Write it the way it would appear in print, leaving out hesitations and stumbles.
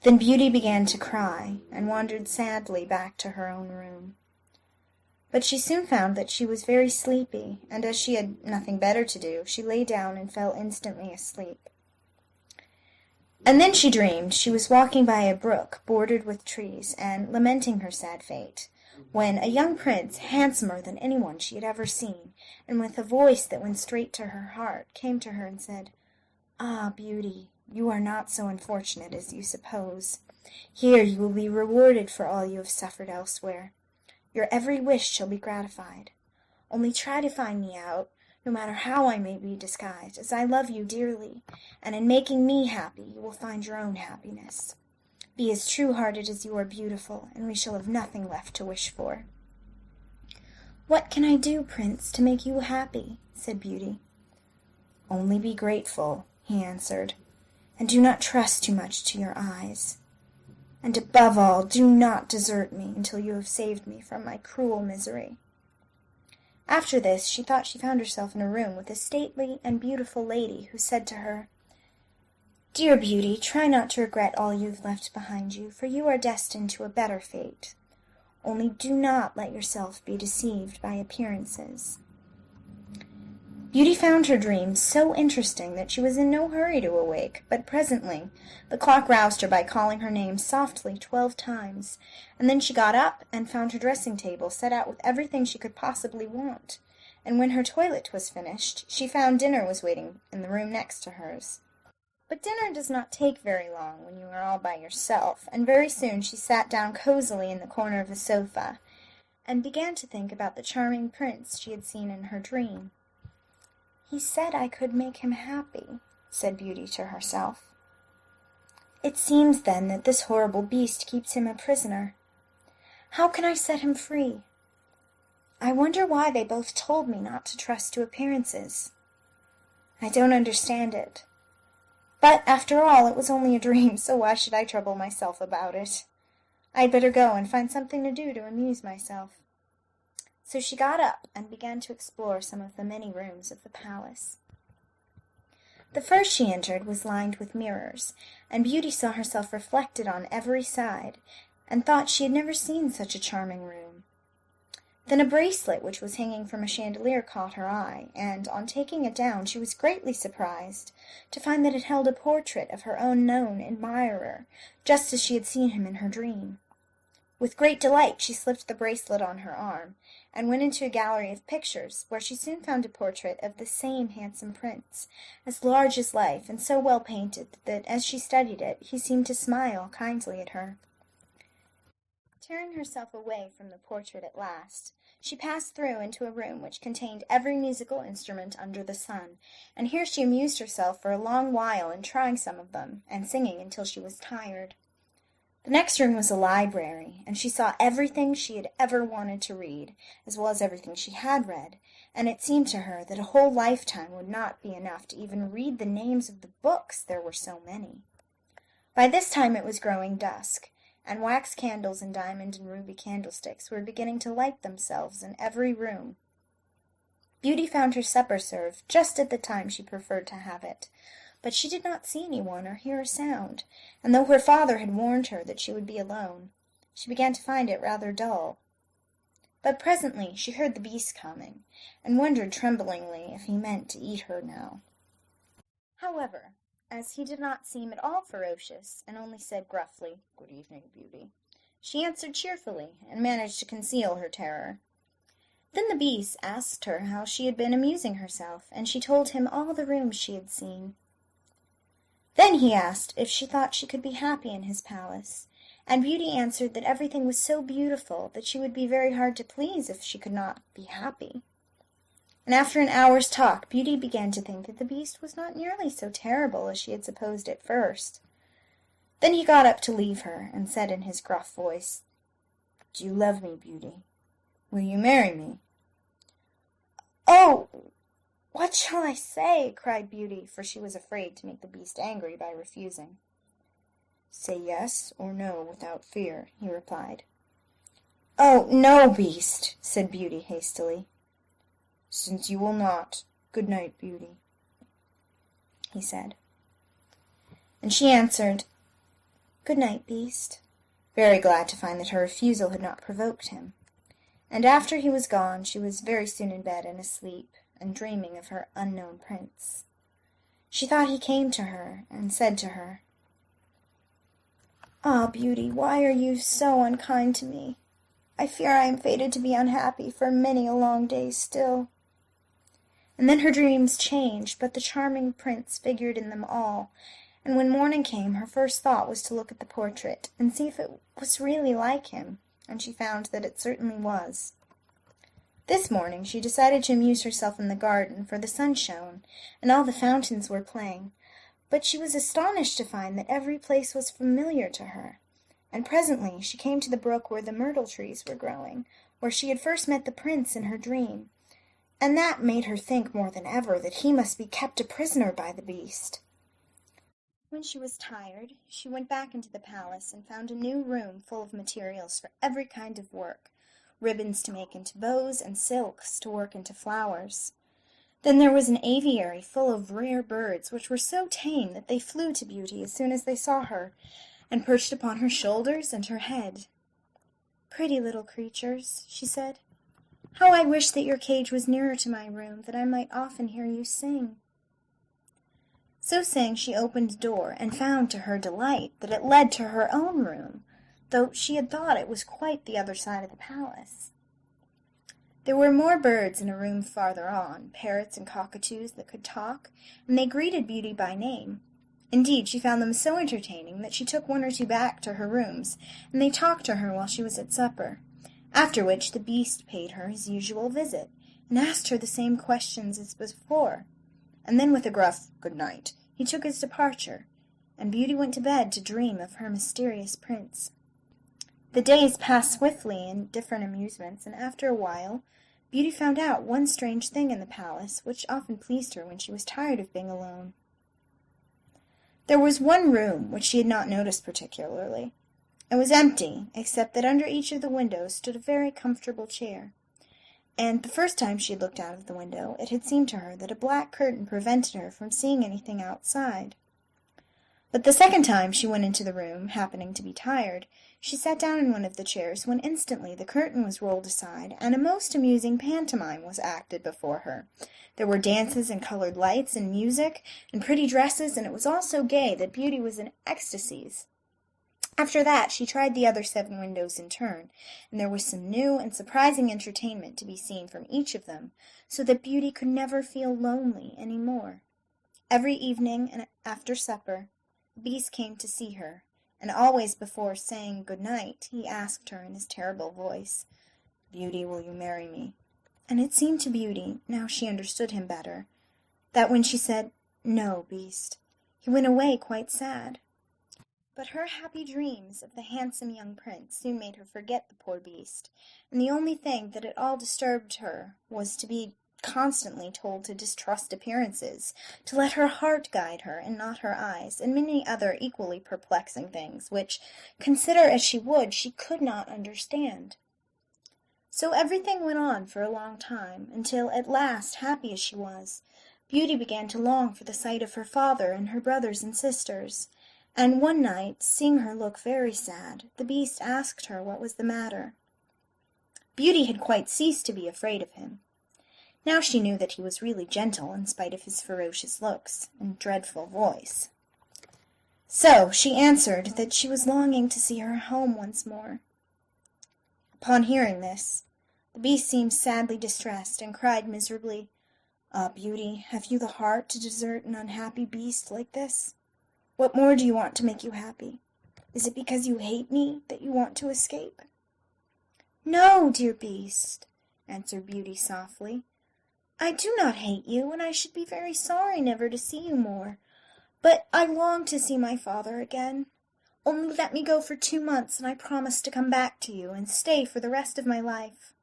Then Beauty began to cry, and wandered sadly back to her own room. But she soon found that she was very sleepy, and as she had nothing better to do, she lay down and fell instantly asleep. And then she dreamed she was walking by a brook bordered with trees, and lamenting her sad fate, when a young prince, handsomer than anyone she had ever seen, and with a voice that went straight to her heart, came to her and said, "Ah, Beauty, you are not so unfortunate as you suppose. Here you will be rewarded for all you have suffered elsewhere. Your every wish shall be gratified. Only try to find me out, no matter how I may be disguised, as I love you dearly, and in making me happy you will find your own happiness. Be as true-hearted as you are beautiful, and we shall have nothing left to wish for." "What can I do, Prince, to make you happy?" said Beauty. "Only be grateful," he answered, "and do not trust too much to your eyes. And above all, do not desert me until you have saved me from my cruel misery." After this, she thought she found herself in a room with a stately and beautiful lady, who said to her, "Dear Beauty, try not to regret all you have left behind you, for you are destined to a better fate. Only do not let yourself be deceived by appearances." Beauty found her dream so interesting that she was in no hurry to awake, but presently the clock roused her by calling her name softly 12 times, and then she got up and found her dressing-table set out with everything she could possibly want, and when her toilet was finished, she found dinner was waiting in the room next to hers. But dinner does not take very long when you are all by yourself, and very soon she sat down cosily in the corner of the sofa, and began to think about the charming prince she had seen in her dream. "He said I could make him happy," said Beauty to herself. "It seems, then, that this horrible beast keeps him a prisoner. How can I set him free? I wonder why they both told me not to trust to appearances. I don't understand it. But, after all, it was only a dream, so why should I trouble myself about it? I'd better go and find something to do to amuse myself." So she got up and began to explore some of the many rooms of the palace. The first she entered was lined with mirrors, and Beauty saw herself reflected on every side, and thought she had never seen such a charming room. Then a bracelet which was hanging from a chandelier caught her eye, and, on taking it down, she was greatly surprised to find that it held a portrait of her own known admirer, just as she had seen him in her dream. With great delight she slipped the bracelet on her arm, and went into a gallery of pictures, where she soon found a portrait of the same handsome prince, as large as life, and so well painted that, as she studied it, he seemed to smile kindly at her. Tearing herself away from the portrait at last, she passed through into a room which contained every musical instrument under the sun, and here she amused herself for a long while in trying some of them, and singing until she was tired. The next room was a library, and she saw everything she had ever wanted to read, as well as everything she had read, and it seemed to her that a whole lifetime would not be enough to even read the names of the books, there were so many. By this time it was growing dusk, and wax candles and diamond and ruby candlesticks were beginning to light themselves in every room. Beauty found her supper served just at the time she preferred to have it, but she did not see anyone or hear a sound, and though her father had warned her that she would be alone, she began to find it rather dull. But presently she heard the beast coming, and wondered tremblingly if he meant to eat her now. However, as he did not seem at all ferocious, and only said gruffly, "Good evening, Beauty," she answered cheerfully, and managed to conceal her terror. Then the beast asked her how she had been amusing herself, and she told him all the rooms she had seen. Then he asked if she thought she could be happy in his palace, and Beauty answered that everything was so beautiful that she would be very hard to please if she could not be happy. And after an hour's talk, Beauty began to think that the beast was not nearly so terrible as she had supposed at first. Then he got up to leave her, and said in his gruff voice, "Do you love me, Beauty? Will you marry me?" "Oh, what shall I say?" cried Beauty, for she was afraid to make the beast angry by refusing. "Say yes or no without fear," he replied. "Oh, no, beast," said Beauty hastily. "Since you will not, good night, Beauty," he said. And she answered, "Good night, Beast," very glad to find that her refusal had not provoked him. And after he was gone, she was very soon in bed and asleep, and dreaming of her unknown prince. She thought he came to her, and said to her, "Ah, Beauty, why are you so unkind to me? I fear I am fated to be unhappy for many a long day still." And then her dreams changed, but the charming prince figured in them all, and when morning came her first thought was to look at the portrait, and see if it was really like him, and she found that it certainly was. This morning she decided to amuse herself in the garden, for the sun shone, and all the fountains were playing, but she was astonished to find that every place was familiar to her, and presently she came to the brook where the myrtle trees were growing, where she had first met the prince in her dream, and that made her think more than ever that he must be kept a prisoner by the beast. When she was tired, she went back into the palace and found a new room full of materials for every kind of work, ribbons to make into bows and silks to work into flowers. Then there was an aviary full of rare birds, which were so tame that they flew to Beauty as soon as they saw her, and perched upon her shoulders and her head. "Pretty little creatures," she said, "how I wish that your cage was nearer to my room, that I might often hear you sing." So saying, she opened a door, and found to her delight that it led to her own room, though she had thought it was quite the other side of the palace. There were more birds in a room farther on, parrots and cockatoos that could talk, and they greeted Beauty by name. Indeed, she found them so entertaining that she took one or two back to her rooms, and they talked to her while she was at supper, after which the beast paid her his usual visit, and asked her the same questions as before, and then with a gruff "good night" he took his departure, and Beauty went to bed to dream of her mysterious prince. The days passed swiftly in different amusements, and after a while Beauty found out one strange thing in the palace, which often pleased her when she was tired of being alone. There was one room which she had not noticed particularly. It was empty, except that under each of the windows stood a very comfortable chair, and the first time she had looked out of the window it had seemed to her that a black curtain prevented her from seeing anything outside. But the second time she went into the room, happening to be tired, she sat down in one of the chairs, when instantly the curtain was rolled aside, and a most amusing pantomime was acted before her. There were dances and colored lights and music and pretty dresses, and it was all so gay that Beauty was in ecstasies. After that she tried the other 7 windows in turn, and there was some new and surprising entertainment to be seen from each of them, so that Beauty could never feel lonely any more. Every evening and after supper the Beast came to see her, and always before saying good night he asked her in his terrible voice, "Beauty, will you marry me?" And it seemed to Beauty, now she understood him better, that when she said, "No, Beast," he went away quite sad. But her happy dreams of the handsome young prince soon made her forget the poor beast, and the only thing that at all disturbed her was to be constantly told to distrust appearances, to let her heart guide her and not her eyes, and many other equally perplexing things, which, consider as she would, she could not understand. So everything went on for a long time, until at last, happy as she was, Beauty began to long for the sight of her father and her brothers and sisters, and one night, seeing her look very sad, the Beast asked her what was the matter. Beauty had quite ceased to be afraid of him. Now she knew that he was really gentle in spite of his ferocious looks and dreadful voice. So she answered that she was longing to see her home once more. Upon hearing this, the Beast seemed sadly distressed, and cried miserably, "Ah, Beauty, have you the heart to desert an unhappy beast like this? What more do you want to make you happy? Is it because you hate me that you want to escape?" "No, dear Beast," answered Beauty softly. "I do not hate you, and I should be very sorry never to see you more. But I long to see my father again. Only let me go for 2 months, and I promise to come back to you, and stay for the rest of my life."